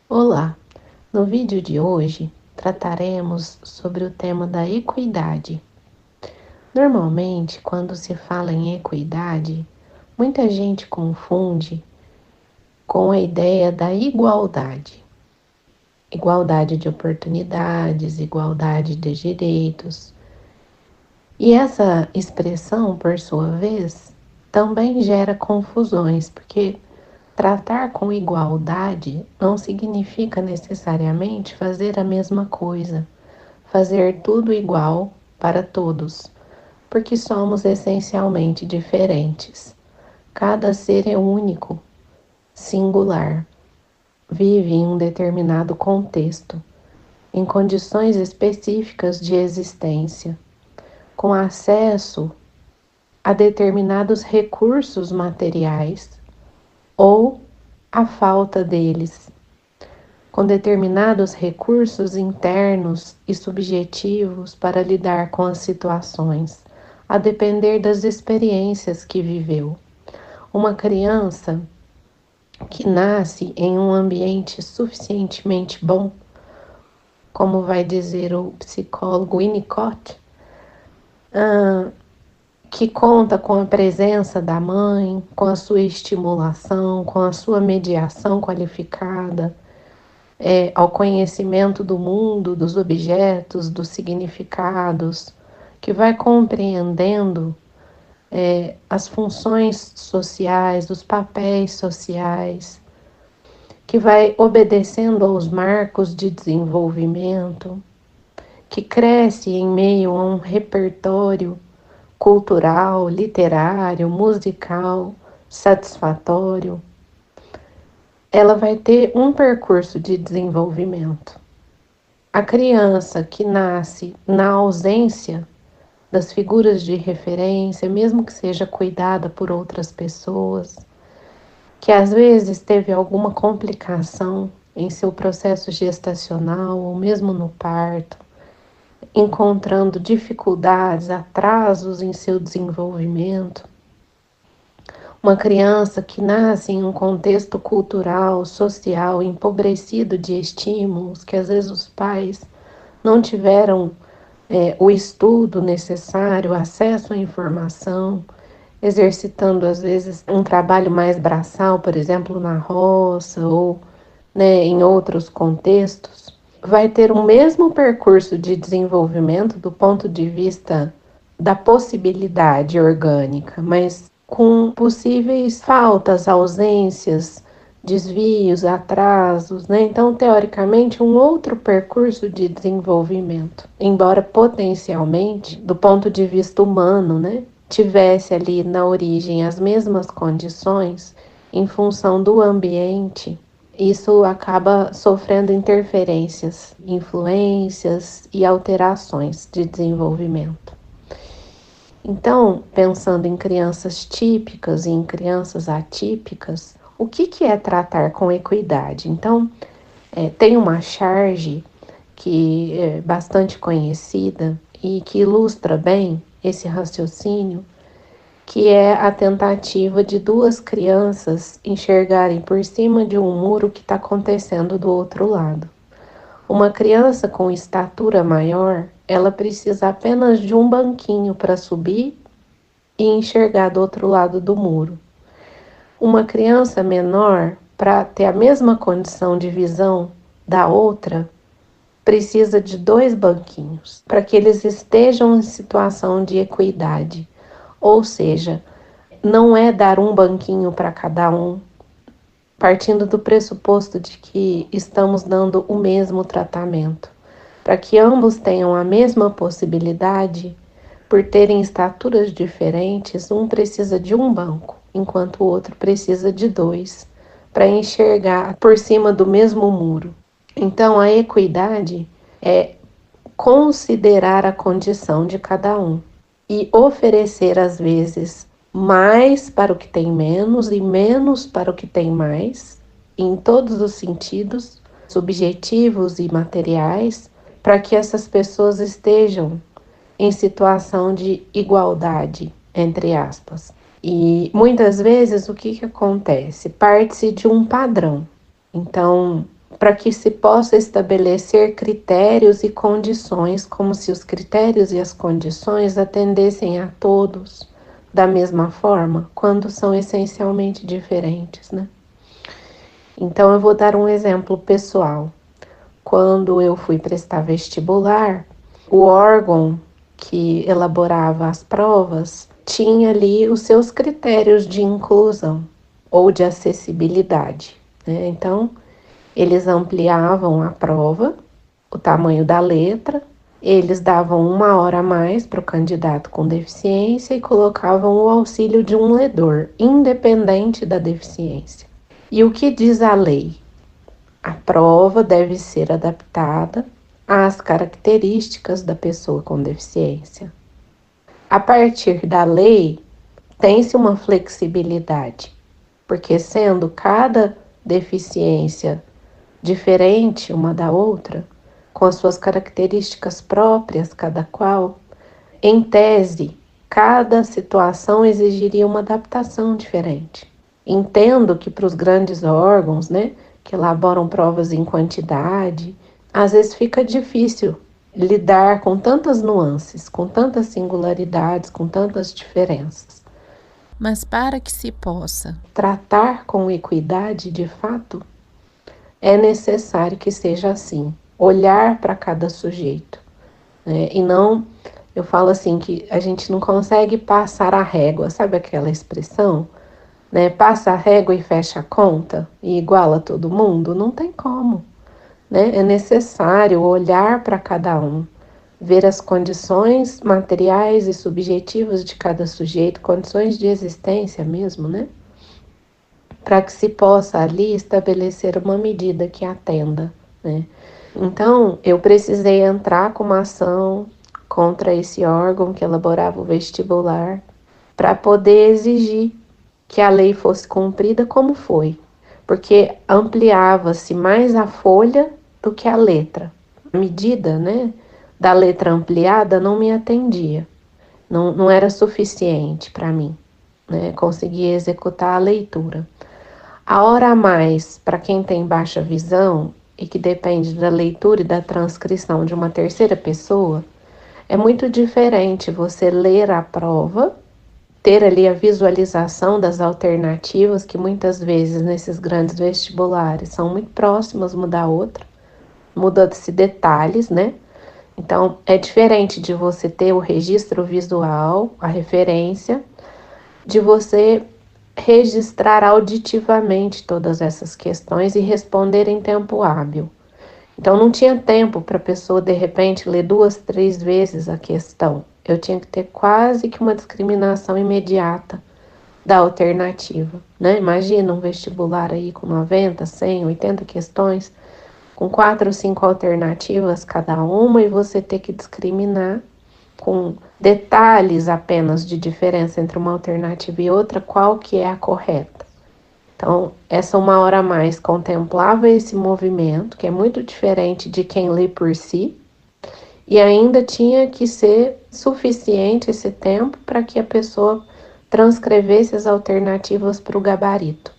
Olá! No vídeo de hoje trataremos sobre o tema da equidade. Normalmente, quando se fala em equidade, muita gente confunde com a ideia da igualdade. Igualdade de oportunidades, igualdade de direitos. E essa expressão, por sua vez, também gera confusões, porque tratar com igualdade não significa necessariamente fazer a mesma coisa, fazer tudo igual para todos, porque somos essencialmente diferentes. Cada ser é único, singular, vive em um determinado contexto, em condições específicas de existência, com acesso a determinados recursos materiais ou a falta deles, com determinados recursos internos e subjetivos para lidar com as situações, a depender das experiências que viveu. Uma criança que nasce em um ambiente suficientemente bom, como vai dizer o psicólogo Winnicott, que conta com a presença da mãe, com a sua estimulação, com a sua mediação qualificada, ao conhecimento do mundo, dos objetos, dos significados, que vai compreendendo as funções sociais, os papéis sociais, que vai obedecendo aos marcos de desenvolvimento, que cresce em meio a um repertório cultural, literário, musical, satisfatório, ela vai ter um percurso de desenvolvimento. A criança que nasce na ausência das figuras de referência, mesmo que seja cuidada por outras pessoas, que às vezes teve alguma complicação em seu processo gestacional ou mesmo no parto, encontrando dificuldades, atrasos em seu desenvolvimento. Uma criança que nasce em um contexto cultural, social, empobrecido de estímulos, que às vezes os pais não tiveram o estudo necessário, acesso à informação, exercitando às vezes um trabalho mais braçal, por exemplo, na roça ou em outros contextos, vai ter o mesmo percurso de desenvolvimento do ponto de vista da possibilidade orgânica, mas com possíveis faltas, ausências, desvios, atrasos, né? Então, teoricamente, um outro percurso de desenvolvimento, embora potencialmente, do ponto de vista humano, né, tivesse ali na origem as mesmas condições, em função do ambiente, isso acaba sofrendo interferências, influências e alterações de desenvolvimento. Então, pensando em crianças típicas e em crianças atípicas, o que é tratar com equidade? Então, tem uma charge que é bastante conhecida e que ilustra bem esse raciocínio, que é a tentativa de duas crianças enxergarem por cima de um muro o que está acontecendo do outro lado. Uma criança com estatura maior, ela precisa apenas de um banquinho para subir e enxergar do outro lado do muro. Uma criança menor, para ter a mesma condição de visão da outra, precisa de dois banquinhos, para que eles estejam em situação de equidade. Ou seja, não é dar um banquinho para cada um, partindo do pressuposto de que estamos dando o mesmo tratamento. Para que ambos tenham a mesma possibilidade, por terem estaturas diferentes, um precisa de um banco, enquanto o outro precisa de dois, para enxergar por cima do mesmo muro. Então, a equidade é considerar a condição de cada um e oferecer, às vezes, mais para o que tem menos e menos para o que tem mais, em todos os sentidos, subjetivos e materiais, para que essas pessoas estejam em situação de igualdade, entre aspas. E muitas vezes o que acontece? Parte-se de um padrão. Então, para que se possa estabelecer critérios e condições, como se os critérios e as condições atendessem a todos da mesma forma, quando são essencialmente diferentes, né? Então, eu vou dar um exemplo pessoal. Quando eu fui prestar vestibular, o órgão que elaborava as provas tinha ali os seus critérios de inclusão ou de acessibilidade, né? Então, eles ampliavam a prova, o tamanho da letra, eles davam 1 hora a mais para o candidato com deficiência e colocavam o auxílio de um ledor, independente da deficiência. E o que diz a lei? A prova deve ser adaptada às características da pessoa com deficiência. A partir da lei, tem-se uma flexibilidade, porque sendo cada deficiência diferente uma da outra, com as suas características próprias, cada qual, em tese, cada situação exigiria uma adaptação diferente. Entendo que para os grandes órgãos, né, que elaboram provas em quantidade, às vezes fica difícil lidar com tantas nuances, com tantas singularidades, com tantas diferenças. Mas para que se possa tratar com equidade de fato, é necessário que seja assim, olhar para cada sujeito, né? E não, eu falo assim, que a gente não consegue passar a régua, sabe aquela expressão? Né? Passa a régua e fecha a conta e iguala todo mundo? Não tem como, né? É necessário olhar para cada um, ver as condições materiais e subjetivas de cada sujeito, condições de existência mesmo, né? Para que se possa ali estabelecer uma medida que atenda, né? Então, eu precisei entrar com uma ação contra esse órgão que elaborava o vestibular para poder exigir que a lei fosse cumprida como foi, porque ampliava-se mais a folha do que a letra. A medida, né, da letra ampliada não me atendia, não era suficiente para mim, né, conseguir executar a leitura. A hora a mais para quem tem baixa visão e que depende da leitura e da transcrição de uma terceira pessoa, é muito diferente você ler a prova, ter ali a visualização das alternativas, que muitas vezes nesses grandes vestibulares são muito próximas uma da outra, muda-se detalhes, né? Então, é diferente de você ter o registro visual, a referência, de você registrar auditivamente todas essas questões e responder em tempo hábil. Então, não tinha tempo para a pessoa, de repente, ler 2, 3 vezes a questão. Eu tinha que ter quase que uma discriminação imediata da alternativa, né? Imagina um vestibular aí com 90, 100, 80 questões, com 4 ou 5 alternativas cada uma, e você ter que discriminar com detalhes apenas de diferença entre uma alternativa e outra, qual que é a correta. Então, essa 1 hora a mais contemplava esse movimento, que é muito diferente de quem lê por si, e ainda tinha que ser suficiente esse tempo para que a pessoa transcrevesse as alternativas para o gabarito.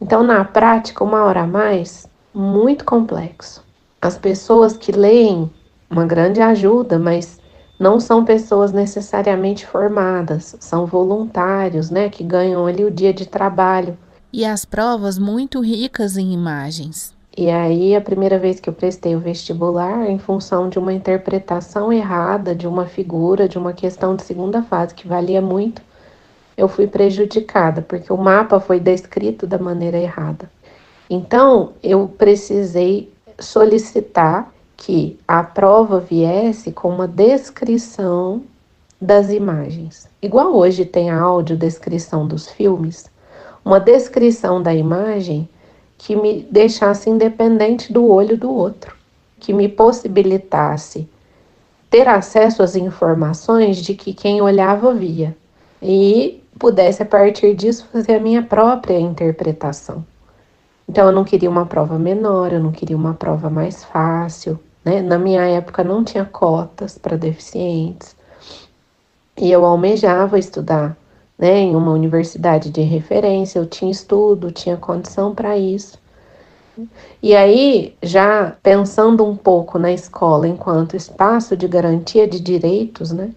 Então, na prática, 1 hora a mais, muito complexo. As pessoas que leem, uma grande ajuda, mas não são pessoas necessariamente formadas, são voluntários, né, que ganham ali o dia de trabalho. e as provas muito ricas em imagens. E aí, a primeira vez que eu prestei o vestibular, em função de uma interpretação errada de uma figura, de uma questão de segunda fase, que valia muito, eu fui prejudicada, porque o mapa foi descrito da maneira errada. Então, eu precisei solicitar que a prova viesse com uma descrição das imagens. Igual hoje tem a audiodescrição dos filmes, uma descrição da imagem que me deixasse independente do olho do outro, que me possibilitasse ter acesso às informações de que quem olhava via e pudesse, a partir disso, fazer a minha própria interpretação. Então, eu não queria uma prova menor, eu não queria uma prova mais fácil, né? Na minha época não tinha cotas para deficientes e eu almejava estudar, né, em uma universidade de referência, eu tinha estudo, tinha condição para isso. E aí, já pensando um pouco na escola enquanto espaço de garantia de direitos, né?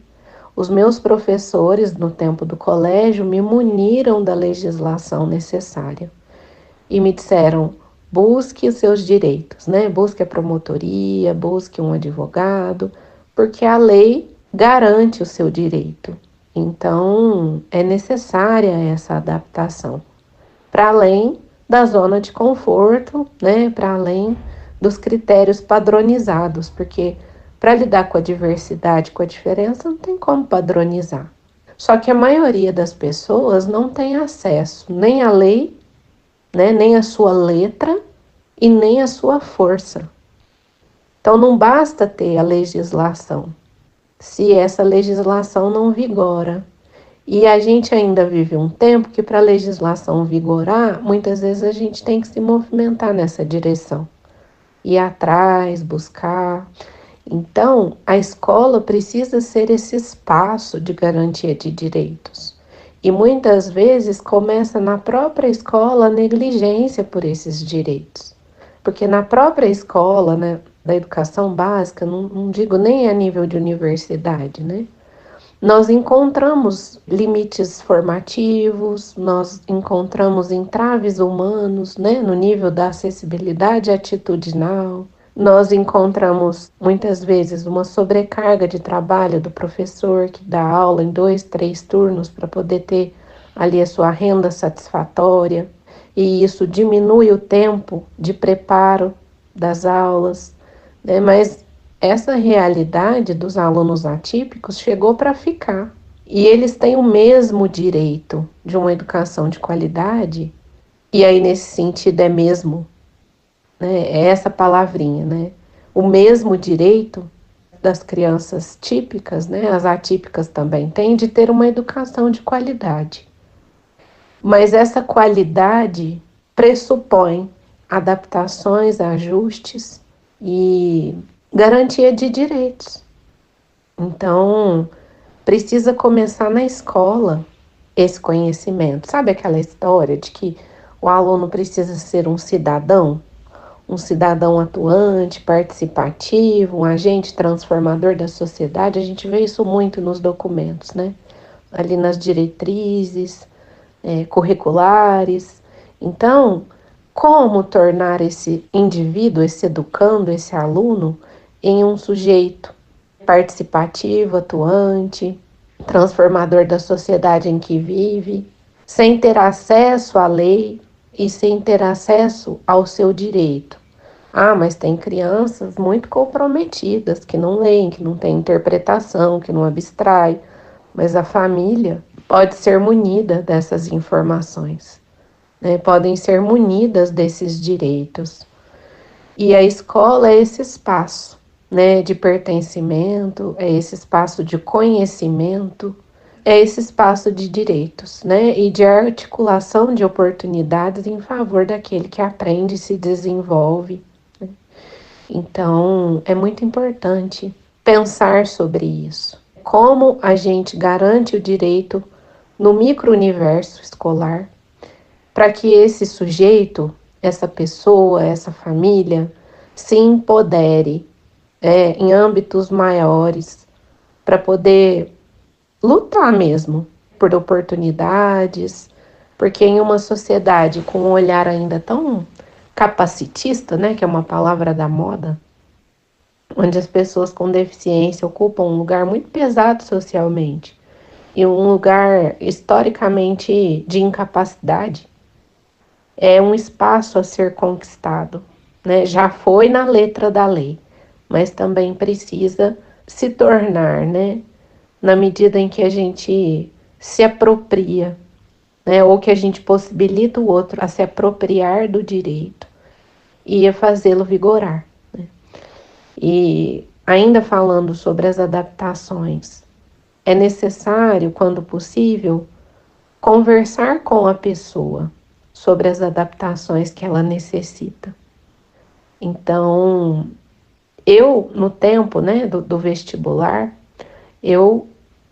Os meus professores no tempo do colégio me muniram da legislação necessária e me disseram: busque os seus direitos, né? Busque a promotoria, busque um advogado, porque a lei garante o seu direito. Então, é necessária essa adaptação, para além da zona de conforto, né? Para além dos critérios padronizados, porque para lidar com a diversidade, com a diferença, não tem como padronizar. Só que a maioria das pessoas não tem acesso nem à lei, né, nem a sua letra e nem a sua força. Então não basta ter a legislação, se essa legislação não vigora. E a gente ainda vive um tempo que para a legislação vigorar, muitas vezes a gente tem que se movimentar nessa direção, ir atrás, buscar. Então, a escola precisa ser esse espaço de garantia de direitos. E muitas vezes começa na própria escola a negligência por esses direitos. Porque na própria escola, né, da educação básica, não digo nem a nível de universidade, né? Nós encontramos limites formativos, nós encontramos entraves humanos, né, no nível da acessibilidade atitudinal. Nós encontramos muitas vezes uma sobrecarga de trabalho do professor que dá aula em 2, 3 turnos para poder ter ali a sua renda satisfatória, e isso diminui o tempo de preparo das aulas, né? Mas essa realidade dos alunos atípicos chegou para ficar. E eles têm o mesmo direito de uma educação de qualidade, e aí nesse sentido é mesmo, né? É essa palavrinha, né? O mesmo direito das crianças típicas, né? As atípicas também têm de ter uma educação de qualidade. Mas essa qualidade pressupõe adaptações, ajustes e garantia de direitos. Então, precisa começar na escola esse conhecimento. Sabe aquela história de que o aluno precisa ser um cidadão atuante, participativo, um agente transformador da sociedade? A gente vê isso muito nos documentos, né? Ali nas diretrizes, curriculares. Então, como tornar esse indivíduo, esse educando, esse aluno, em um sujeito participativo, atuante, transformador da sociedade em que vive, sem ter acesso à lei e sem ter acesso ao seu direito. Ah, mas tem crianças muito comprometidas que não leem, que não têm interpretação, que não abstrai, mas a família pode ser munida dessas informações, né? Podem ser munidas desses direitos. E a escola é esse espaço, né, de pertencimento, é esse espaço de conhecimento, é esse espaço de direitos, né, e de articulação de oportunidades em favor daquele que aprende e se desenvolve, né? Então, é muito importante pensar sobre isso. Como a gente garante o direito no micro-universo escolar, para que esse sujeito, essa pessoa, essa família, se empodere em âmbitos maiores, para poder lutar mesmo por oportunidades, porque em uma sociedade com um olhar ainda tão capacitista, né, que é uma palavra da moda, onde as pessoas com deficiência ocupam um lugar muito pesado socialmente e um lugar historicamente de incapacidade, é um espaço a ser conquistado, né? Já foi na letra da lei, mas também precisa se tornar, né? Na medida em que a gente se apropria, né? Ou que a gente possibilita o outro a se apropriar do direito e a fazê-lo vigorar, né? E ainda falando sobre as adaptações, é necessário, quando possível, conversar com a pessoa sobre as adaptações que ela necessita. Então, eu, no tempo, né, do vestibular, eu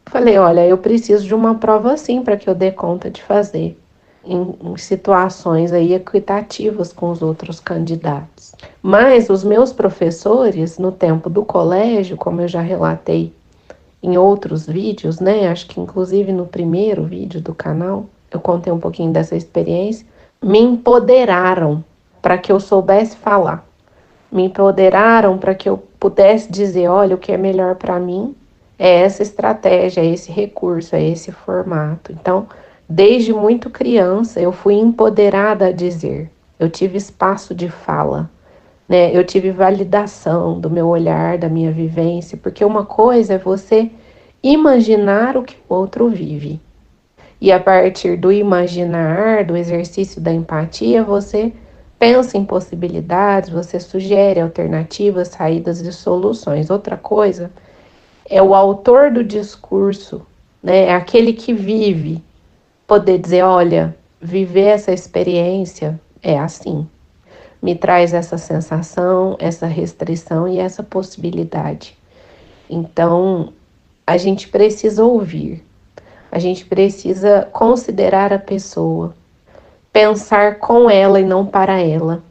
falei, olha, eu preciso de uma prova assim para que eu dê conta de fazer. em situações aí equitativas com os outros candidatos. Mas os meus professores, no tempo do colégio, como eu já relatei em outros vídeos, né? Acho que inclusive no primeiro vídeo do canal, eu contei um pouquinho dessa experiência, me empoderaram para que eu soubesse falar. Me empoderaram para que eu pudesse dizer, olha, o que é melhor para mim é essa estratégia, é esse recurso, é esse formato. Então, desde muito criança, eu fui empoderada a dizer. Eu tive espaço de fala, né? Eu tive validação do meu olhar, da minha vivência, porque uma coisa é você imaginar o que o outro vive. E a partir do imaginar, do exercício da empatia, você pensa em possibilidades, você sugere alternativas, saídas e soluções. Outra coisa é o autor do discurso, né? É aquele que vive, poder dizer, olha, viver essa experiência é assim. Me traz essa sensação, essa restrição e essa possibilidade. Então, a gente precisa ouvir, a gente precisa considerar a pessoa, pensar com ela e não para ela,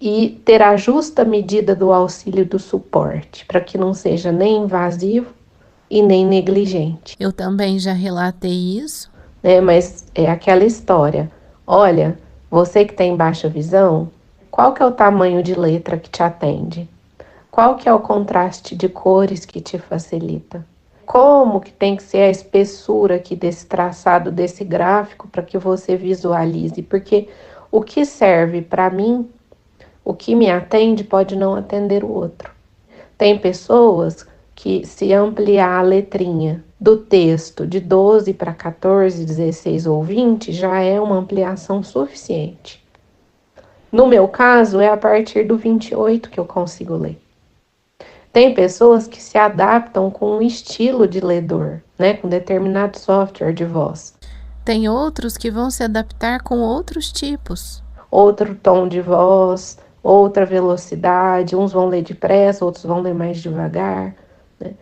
e ter a justa medida do auxílio e do suporte, para que não seja nem invasivo e nem negligente. Eu também já relatei isso. Né? Mas é aquela história. Olha, você que tem baixa visão, qual que é o tamanho de letra que te atende? Qual que é o contraste de cores que te facilita? Como que tem que ser a espessura aqui desse traçado, desse gráfico, para que você visualize? Porque o que serve para mim, o que me atende, pode não atender o outro. Tem pessoas que, se ampliar a letrinha do texto de 12 para 14, 16 ou 20, já é uma ampliação suficiente. No meu caso, é a partir do 28 que eu consigo ler. Tem pessoas que se adaptam com um estilo de ledor, né, com determinado software de voz. Tem outros que vão se adaptar com outros tipos. Outro tom de voz, outra velocidade, uns vão ler depressa, outros vão ler mais devagar, né?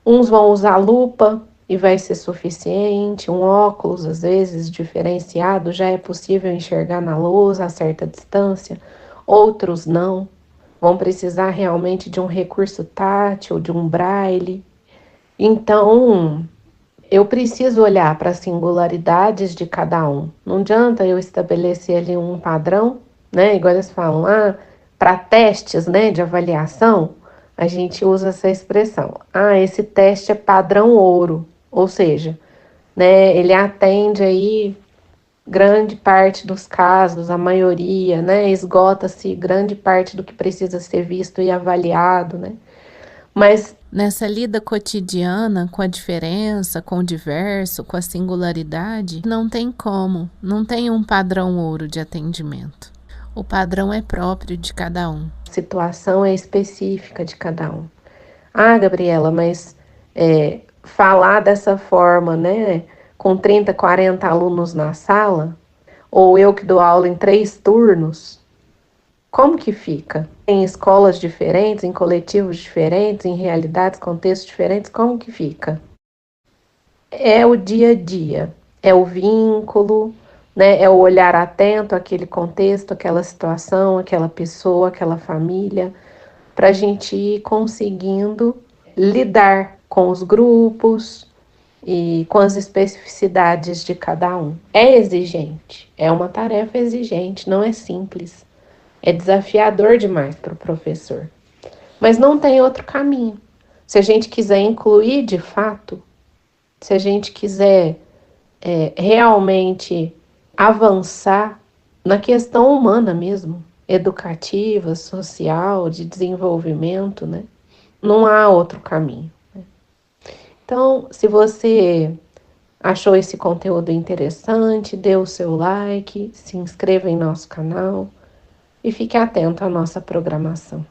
Uns vão usar lupa e vai ser suficiente, um óculos, às vezes, diferenciado, já é possível enxergar na luz a certa distância, outros não. Vão precisar realmente de um recurso tátil, de um braille. Então, eu preciso olhar para as singularidades de cada um. Não adianta eu estabelecer ali um padrão, né? Igual eles falam, para testes, né, de avaliação, a gente usa essa expressão. Esse teste é padrão ouro, ou seja, né, ele atende aí grande parte dos casos, a maioria, né, esgota-se grande parte do que precisa ser visto e avaliado, né? Mas nessa lida cotidiana com a diferença, com o diverso, com a singularidade, não tem como, não tem um padrão ouro de atendimento. O padrão é próprio de cada um. A situação é específica de cada um. Gabriela, mas falar dessa forma, né, com 30, 40 alunos na sala, ou eu que dou aula em 3 turnos, como que fica? Em escolas diferentes, em coletivos diferentes, em realidades, contextos diferentes, como que fica? É o dia a dia, é o vínculo, né? É o olhar atento àquele contexto, àquela situação, àquela pessoa, àquela família, para a gente ir conseguindo lidar com os grupos e com as especificidades de cada um. É exigente, é uma tarefa exigente, não é simples. É desafiador demais para o professor. Mas não tem outro caminho. Se a gente quiser incluir de fato, se a gente quiser realmente avançar na questão humana mesmo, educativa, social, de desenvolvimento, né? Não há outro caminho. Né? Então, se você achou esse conteúdo interessante, dê o seu like, se inscreva em nosso canal e fique atento à nossa programação.